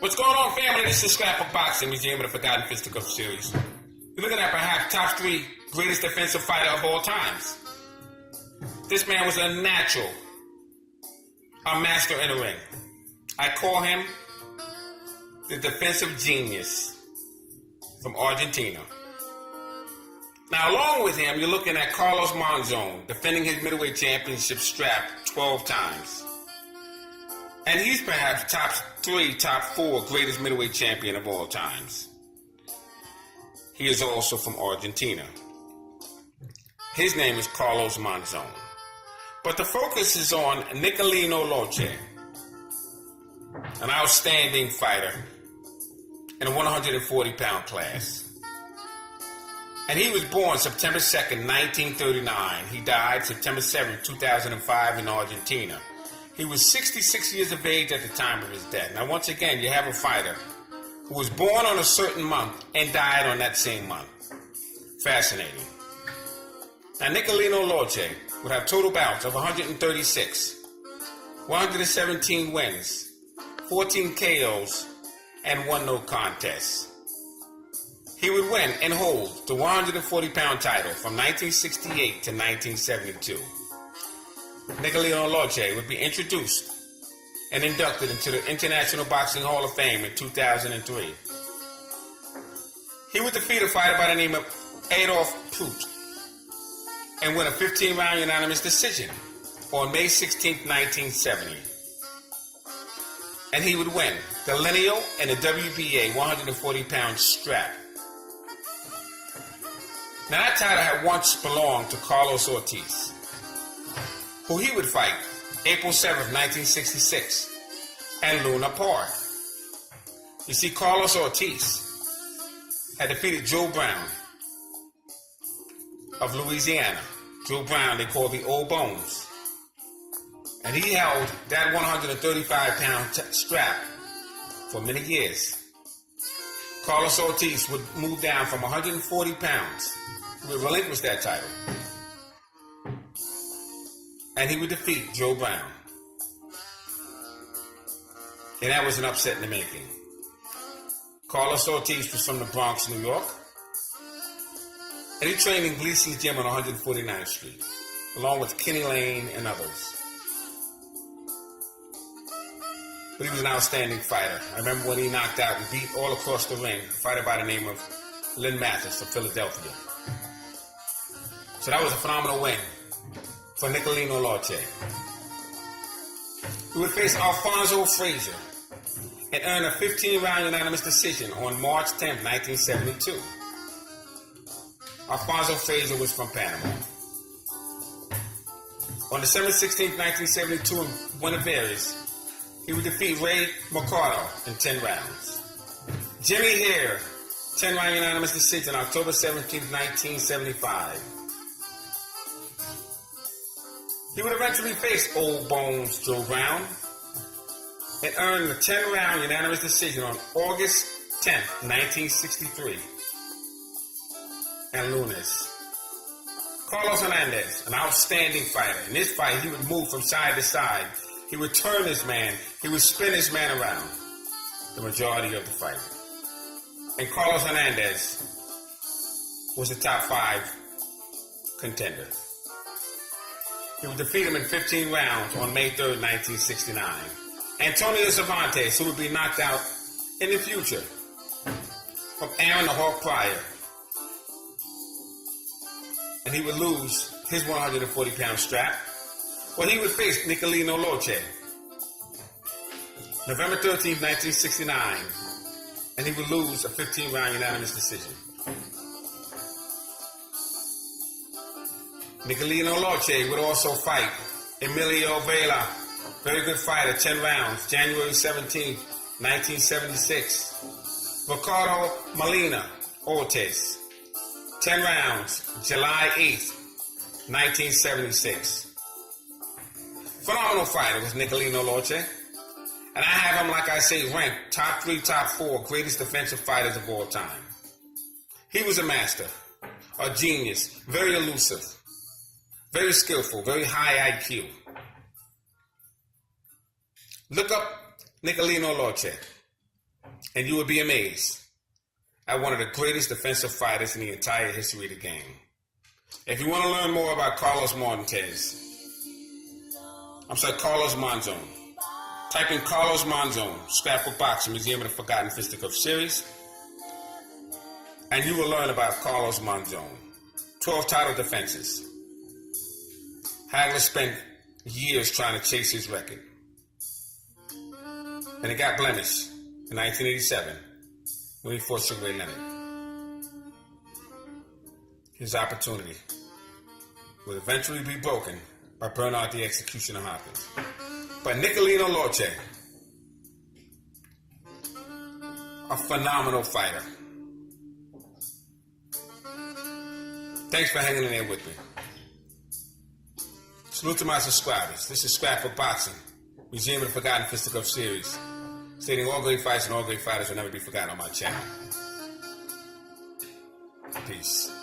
What's going on, family? This is Scrapbook Boxing, Museum of the Forgotten Fisticuffs series. We're looking at perhaps top 3 greatest defensive fighter of all times. This man was a natural, a master in the ring. I call him the defensive genius from Argentina. Now, along with him, you're looking at Carlos Monzon, defending his middleweight championship strap 12 times. And he's perhaps top 3, top 4 greatest middleweight champion of all times. He is also from Argentina. His name is Carlos Monzon. But the focus is on Nicolino Locche, an outstanding fighter in a 140-pound class. And he was born September 2nd, 1939. He died September 7th, 2005 in Argentina. He was 66 years of age at the time of his death. Now, once again, you have a fighter who was born on a certain month and died on that same month. Fascinating. Now, Nicolino Locche would have total bouts of 136, 117 wins, 14 KOs, and 1 no contest. He would win and hold the 140-pound title from 1968 to 1972. Nicolino Locche would be introduced and inducted into the International Boxing Hall of Fame in 2003. He would defeat a fighter by the name of Adolf Prout and win a 15-round unanimous decision on May 16, 1970. And he would win the lineal and the WBA 140-pound strap. Now, that title had once belonged to Carlos Ortiz, who he would fight April 7th, 1966, at Luna Park. You see, Carlos Ortiz had defeated Joe Brown of Louisiana. Joe Brown, they called the Old Bones. And he held that 135-pound strap for many years. Carlos Ortiz would move down from 140 pounds. He would relinquish that title. And he would defeat Joe Brown. And that was an upset in the making. Carlos Ortiz was from the Bronx, New York. And he trained in Gleason's Gym on 149th Street, along with Kenny Lane and others. But he was an outstanding fighter. I remember when he knocked out and beat all across the ring a fighter by the name of Lynn Mathis of Philadelphia. So that was a phenomenal win for Nicolino Locche. He would face Alfonso Frazier and earn a 15-round unanimous decision on March 10, 1972. Alfonso Frazier was from Panama. On December 16, 1972 in Buenos Aires, he would defeat Ray Mercado in 10 rounds. Jimmy Hare, 10-round unanimous decision October 17, 1975. He would eventually face Old Bones Joe Brown and earn the 10-round unanimous decision on August 10, 1963. And Lunes. Carlos Hernandez, an outstanding fighter. In this fight, he would move from side to side. He would turn his man. He would spin his man around the majority of the fight. And Carlos Hernandez was a top 5 contender. He would defeat him in 15 rounds on May 3rd, 1969. Antonio Cervantes, who would be knocked out in the future from Aaron the Hawk Pryor. And he would lose his 140-pound strap. Well, he would face Nicolino Locche November 13, 1969. And he would lose a 15-round unanimous decision. Nicolino Locche would also fight Emilio Vela, very good fighter, 10 rounds, January 17, 1976. Ricardo Molina Ortiz, 10 rounds, July 8, 1976. Phenomenal fighter was Nicolino Locche. And I have him, like I say, ranked top 3, top 4 greatest defensive fighters of all time. He was a master, a genius, very elusive. Very skillful, very high IQ. Look up Nicolino Locche. and you will be amazed at one of the greatest defensive fighters in the entire history of the game. If you want to learn more about Carlos Monzon, type in Carlos Monzon, Scrapbook Boxing, Museum of the Forgotten Fisticuffs series, and you will learn about Carlos Monzon. 12 title defenses. Hagler spent years trying to chase his record. And it got blemished in 1987 when he fought Sugar Ray Leonard. His opportunity would eventually be broken by Bernard the Executioner Hopkins. But Nicolino Locche, a phenomenal fighter. Thanks for hanging in there with me. Salute to my subscribers. This is Scrapbook Boxing, Museum of the Forgotten Fisticuffs series, stating all great fights and all great fighters will never be forgotten on my channel. Peace.